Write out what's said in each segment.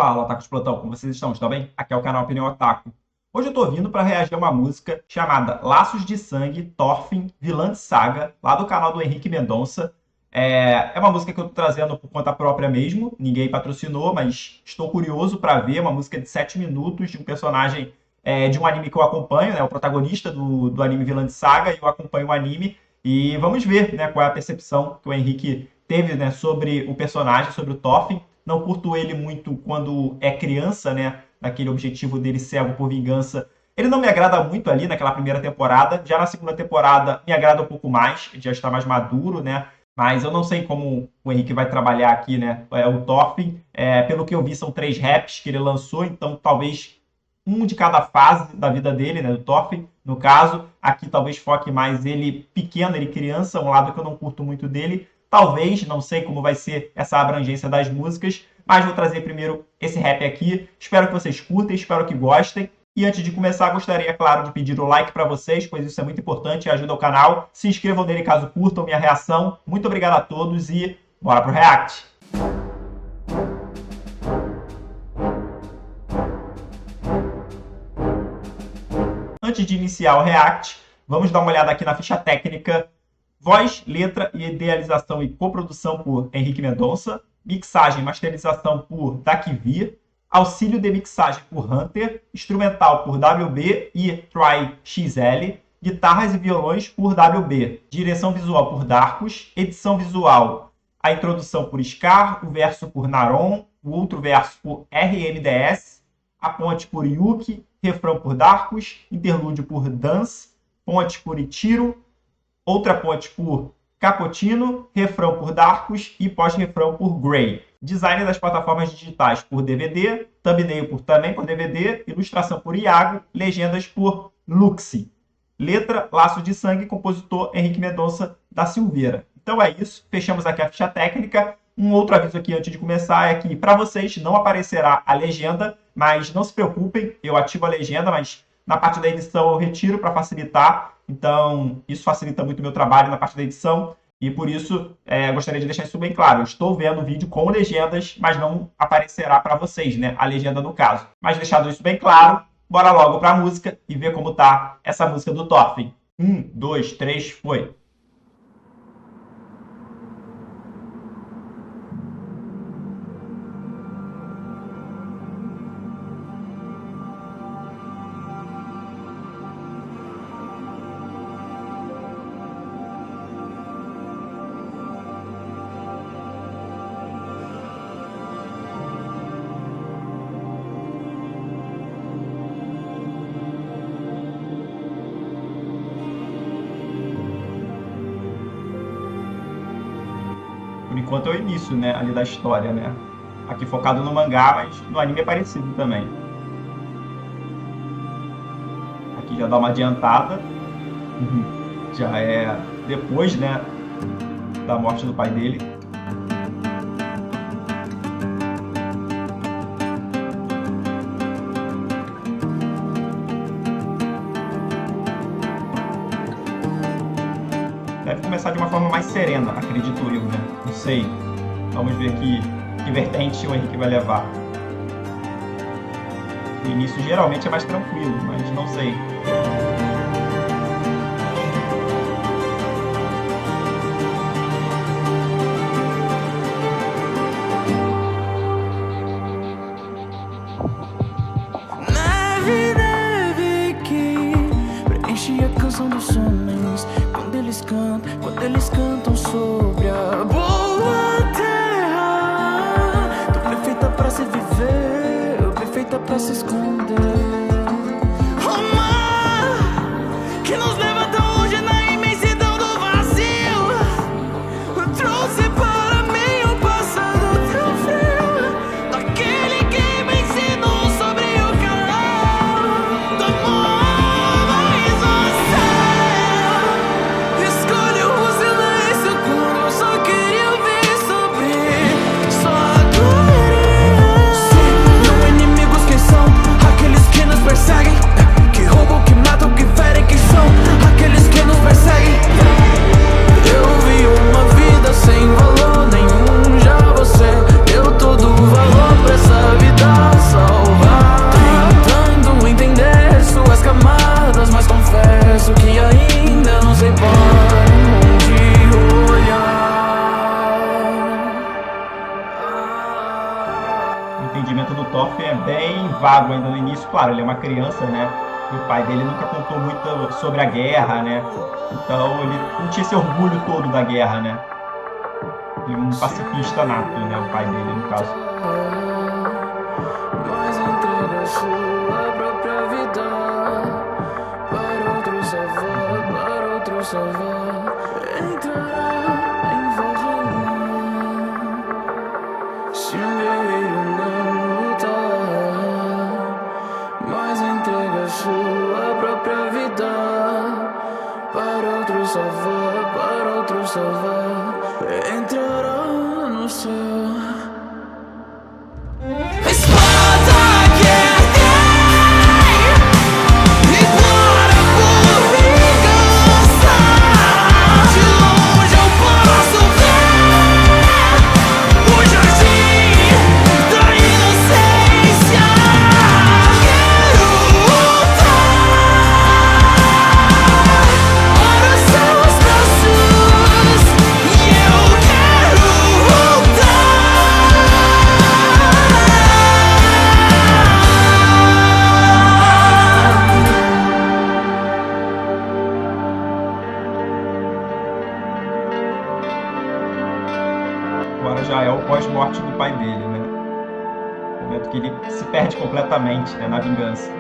Fala, Otakus de Plantão, como vocês estão? Estão bem? Aqui é o canal Opinião Otaku. Hoje eu tô vindo para reagir a uma música chamada Laços de Sangue, Thorfinn, Vilã de Saga, lá do canal do Henrique Mendonça. É uma música que eu tô trazendo por conta própria mesmo, ninguém patrocinou, mas estou curioso para ver. Uma música de 7 minutos de um personagem de um anime que eu acompanho, né? O protagonista do anime Vilã de Saga, e eu acompanho o anime. E vamos ver, né, qual é a percepção que o Henrique teve, né, sobre o personagem, sobre o Thorfinn. Não curto ele muito quando é criança, né? Naquele objetivo dele cego por vingança. Ele não me agrada muito ali naquela primeira temporada. Já na segunda temporada me agrada um pouco mais. Ele já está mais maduro, né? Mas eu não sei como o Henrique vai trabalhar aqui, né? O Thorfinn. Pelo que eu vi, são 3 raps que ele lançou. Então talvez um de cada fase da vida dele, né? Do Thorfinn, no caso. Aqui talvez foque mais ele pequeno, ele criança. Um lado que eu não curto muito dele. Talvez, não sei como vai ser essa abrangência das músicas, mas vou trazer primeiro esse rap aqui. Espero que vocês curtem, espero que gostem. E antes de começar, gostaria, claro, de pedir o like para vocês, pois isso é muito importante e ajuda o canal. Se inscrevam nele caso curtam minha reação. Muito obrigado a todos e bora pro react! Antes de iniciar o react, vamos dar uma olhada aqui na ficha técnica. Voz, letra e idealização e coprodução por Henrique Mendonça. Mixagem e masterização por Dakivir. Auxílio de mixagem por Hunter. Instrumental por WB e Try XL. Guitarras e violões por WB. Direção visual por Darkus. Edição visual, a introdução por Scar. O verso por Naron. O outro verso por RMDS. A ponte por Yuki. Refrão por Darkus. Interlúdio por Dance. Ponte por Ichiro. Outra ponte por Capotino, refrão por Darkus e pós-refrão por Grey. Design das plataformas digitais por DVD, thumbnail também por DVD, ilustração por Iago, legendas por Luxi. Letra, Laço de Sangue, compositor Henrique Mendonça da Silveira. Então é isso, fechamos aqui a ficha técnica. Um outro aviso aqui antes de começar é que para vocês não aparecerá a legenda, mas não se preocupem, eu ativo a legenda, mas na parte da edição eu retiro para facilitar. Então, isso facilita muito o meu trabalho na parte da edição. E por isso, gostaria de deixar isso bem claro. Eu estou vendo o vídeo com legendas, mas não aparecerá para vocês, né? A legenda no caso. Mas deixado isso bem claro, bora logo para a música e ver como tá essa música do Thorfinn. 1, 2, 3, foi! Por enquanto é o início, né, ali da história, né? Aqui focado no mangá, mas no anime é parecido também. Aqui já dá uma adiantada. Já é depois, né, da morte do pai dele. Deve começar de uma forma mais serena, acredito eu, né? Não sei. Vamos ver que vertente o Henrique vai levar. O início geralmente é mais tranquilo, mas não sei. Na vida vi que preenche a canção dos homens quando eles cantam sobre a boa terra. Tô perfeita pra se viver, perfeita pra se esconder. O mar que nos leva tão longe na imensidão do vazio trouxe para mim um passado tão frio, daquele que me ensinou sobre o calor do amor. Mas você escolhe o silêncio quando eu só queria ouvir sobre sua glória. Sim, não inimigos quem são aqueles que entendimento do Thorfinn é bem vago ainda no início. Claro, ele é uma criança, né? E o pai dele nunca contou muito sobre a guerra, né? Então ele não tinha esse orgulho todo da guerra, né? Ele é um pacifista nato, né? O pai dele, no caso. Mas entrega sua própria vida para outro salvar, para outro salvar. Entrará em Valhalla se um guerreiro não lutar, mas entrega sua própria vida para outro salvar, para outro salvar. Entrará no céu. Espada que ardei, implora por vingança. De longe eu posso ver o jardim da inocência. Quero voltar para os seus braços e eu quero voltar. Agora já é o pós-morte do pai dele, né? O momento que ele se perde completamente, né, na vingança.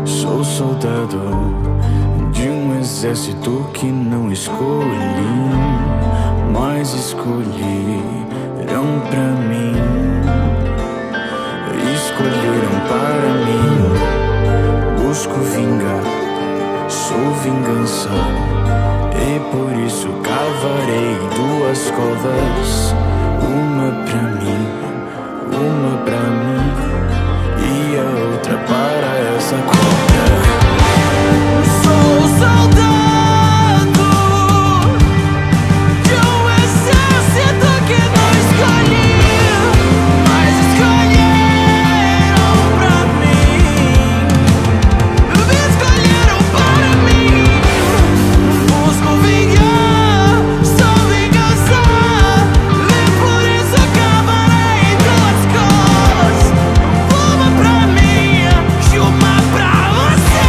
Sou soldado de um exército que não escolhi, mas escolheram pra mim. Escolheram para mim. Busco vingar, sou vingança, e por isso cavarei duas covas, uma pra mim, uma pra mim e a outra para essa cobra. Sou soldado de um exército que não escolhi, mas escolheram pra mim. Me escolheram para mim. Busco vingar, sou vingança, e por isso acabarei duas cores. Uma pra mim e uma pra você.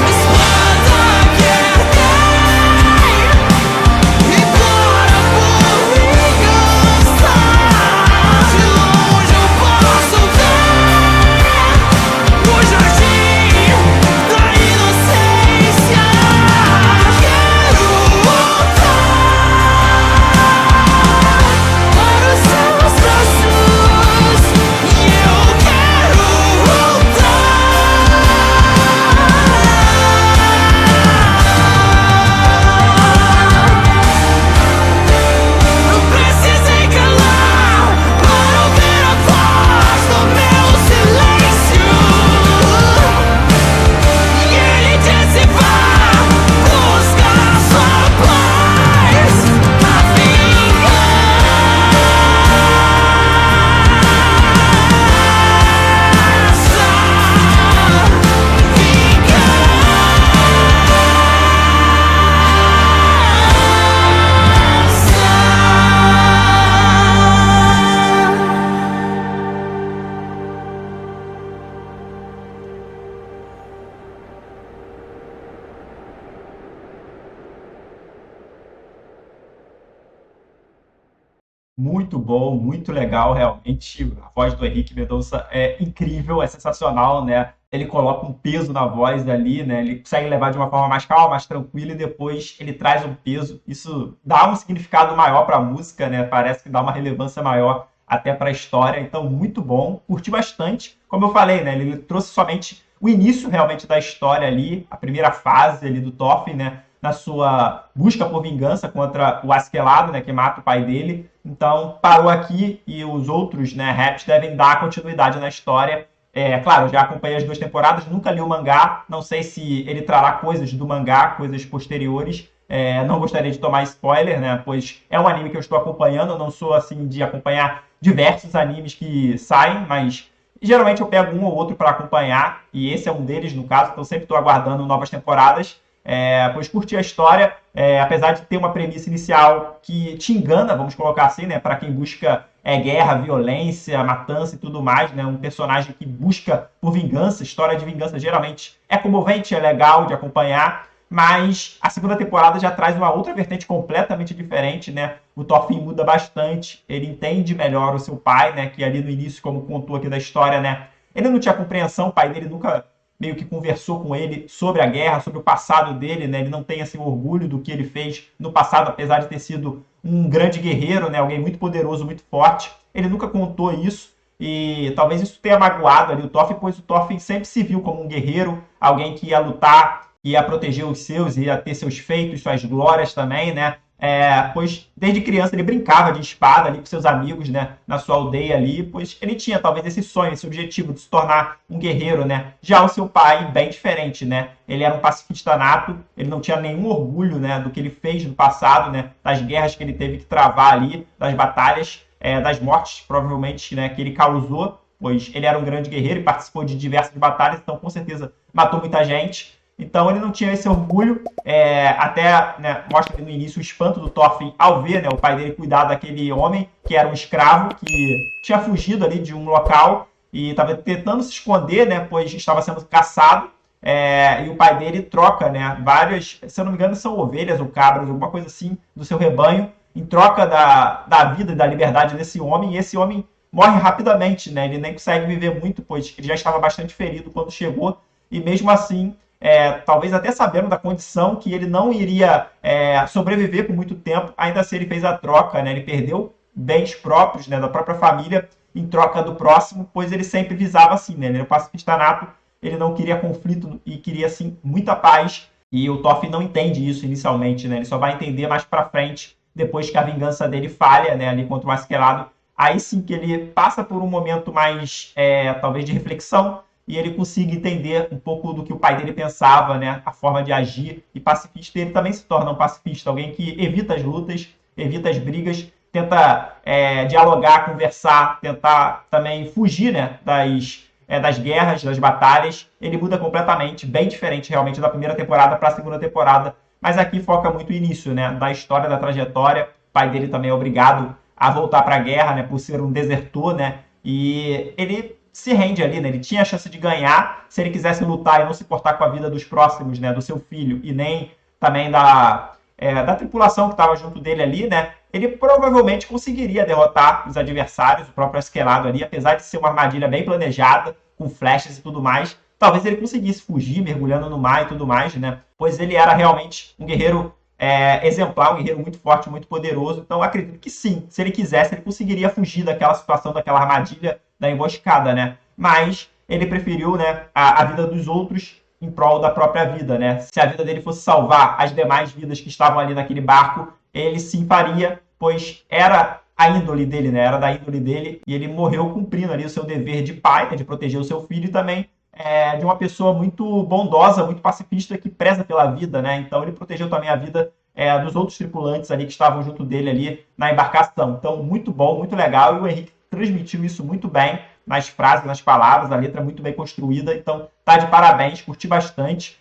Espada que ardei, implora por vingança. De longe eu posso ver o jardim da inocência. Quero voltar para os seus braços e eu quero voltar. Não precisei calar para ouvir a voz do meu silêncio. E ele disse: vá buscar sua paz, a Muito bom, muito legal, realmente. A voz do Henrique Mendonça é incrível, é sensacional, né? Ele coloca um peso na voz ali, né? Ele consegue levar de uma forma mais calma, mais tranquila, e depois ele traz um peso. Isso dá um significado maior para a música, né? Parece que dá uma relevância maior até para a história. Então, muito bom, curti bastante. Como eu falei, né? Ele trouxe somente o início realmente da história ali, a primeira fase ali do Thorfinn, né? Na sua busca por vingança contra o Askeladd, né, que mata o pai dele. Então, parou aqui e os outros, né, raps devem dar continuidade na história Claro, já acompanhei as 2 temporadas, nunca li o mangá, não sei se ele trará coisas do mangá, coisas posteriores. Não gostaria de tomar spoiler, né? Pois é um anime que eu estou acompanhando, eu não sou assim de acompanhar diversos animes que saem, mas geralmente eu pego um ou outro para acompanhar, e esse é um deles, no caso, então sempre estou aguardando novas temporadas. Pois curti a história, apesar de ter uma premissa inicial que te engana, vamos colocar assim, né? Para quem busca guerra, violência, matança e tudo mais, né? Um personagem que busca por vingança, história de vingança geralmente é comovente, é legal de acompanhar, mas a segunda temporada já traz uma outra vertente completamente diferente, né? O Thorfinn muda bastante, ele entende melhor o seu pai, né? Que ali no início, como contou aqui da história, né? Ele não tinha compreensão, o pai dele nunca meio que conversou com ele sobre a guerra, sobre o passado dele, né? Ele não tem assim orgulho do que ele fez no passado, apesar de ter sido um grande guerreiro, né? Alguém muito poderoso, muito forte. Ele nunca contou isso e talvez isso tenha magoado ali o Thorfinn, pois o Thorfinn sempre se viu como um guerreiro, alguém que ia lutar, ia proteger os seus, ia ter seus feitos, suas glórias também, né? Pois desde criança ele brincava de espada ali com seus amigos, né, na sua aldeia ali, pois ele tinha talvez esse sonho, esse objetivo de se tornar um guerreiro, né? Já o seu pai, bem diferente, né? Ele era um pacifista nato, ele não tinha nenhum orgulho, né, do que ele fez no passado, né, das guerras que ele teve que travar ali, das batalhas, das mortes, provavelmente, né, que ele causou, pois ele era um grande guerreiro e participou de diversas batalhas, então com certeza matou muita gente. Então ele não tinha esse orgulho, até, né, mostra no início o espanto do Thorfinn ao ver, né, o pai dele cuidar daquele homem que era um escravo, que tinha fugido ali de um local e estava tentando se esconder, né, pois estava sendo caçado, e o pai dele troca, né, várias, se eu não me engano são ovelhas ou cabras, alguma coisa assim, do seu rebanho, em troca da vida e da liberdade desse homem, e esse homem morre rapidamente, né, ele nem consegue viver muito, pois ele já estava bastante ferido quando chegou, e mesmo assim talvez até sabendo da condição que ele não iria sobreviver por muito tempo, ainda assim ele fez a troca, né? Ele perdeu bens próprios, né, da própria família em troca do próximo, pois ele sempre visava assim, né? Ele era um pacifista nato, ele não queria conflito e queria, assim, muita paz, e o Thorfinn não entende isso inicialmente, né? Ele só vai entender mais pra frente, depois que a vingança dele falha, né, ali contra o Askeladd, aí sim que ele passa por um momento mais, talvez, de reflexão, e ele consiga entender um pouco do que o pai dele pensava, né? A forma de agir. E pacifista, ele também se torna um pacifista, alguém que evita as lutas, evita as brigas, tenta dialogar, conversar, tentar também fugir, né, das guerras, das batalhas. Ele muda completamente, bem diferente realmente da primeira temporada para a segunda temporada. Mas aqui foca muito o início, né, da história, da trajetória. O pai dele também é obrigado a voltar para a guerra, né, por ser um desertor, né? E ele se rende ali, né? Ele tinha a chance de ganhar se ele quisesse lutar e não se importar com a vida dos próximos, né? Do seu filho e nem também da tripulação que estava junto dele ali, né? Ele provavelmente conseguiria derrotar os adversários, o próprio Askeladd ali, apesar de ser uma armadilha bem planejada, com flechas e tudo mais. Talvez ele conseguisse fugir, mergulhando no mar e tudo mais, né? Pois ele era realmente um guerreiro exemplar, um guerreiro muito forte, muito poderoso. Então, acredito que sim, se ele quisesse, ele conseguiria fugir daquela situação, daquela armadilha, da emboscada, né? Mas ele preferiu, né, a vida dos outros em prol da própria vida, né? Se a vida dele fosse salvar as demais vidas que estavam ali naquele barco, ele sim faria, pois era a índole dele, né? Era da índole dele, e ele morreu cumprindo ali o seu dever de pai, né, de proteger o seu filho, e também de uma pessoa muito bondosa, muito pacifista, que preza pela vida, né? Então ele protegeu também a vida dos outros tripulantes ali que estavam junto dele ali na embarcação. Então, muito bom, muito legal, e o Henrique transmitiu isso muito bem nas frases, nas palavras, a letra muito bem construída, então tá de parabéns, curti bastante.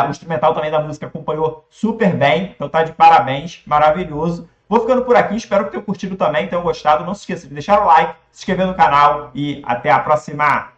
O instrumental também da música acompanhou super bem, então tá de parabéns, maravilhoso. Vou ficando por aqui, espero que tenham curtido também, tenham gostado. Não se esqueça de deixar o like, se inscrever no canal e até a próxima!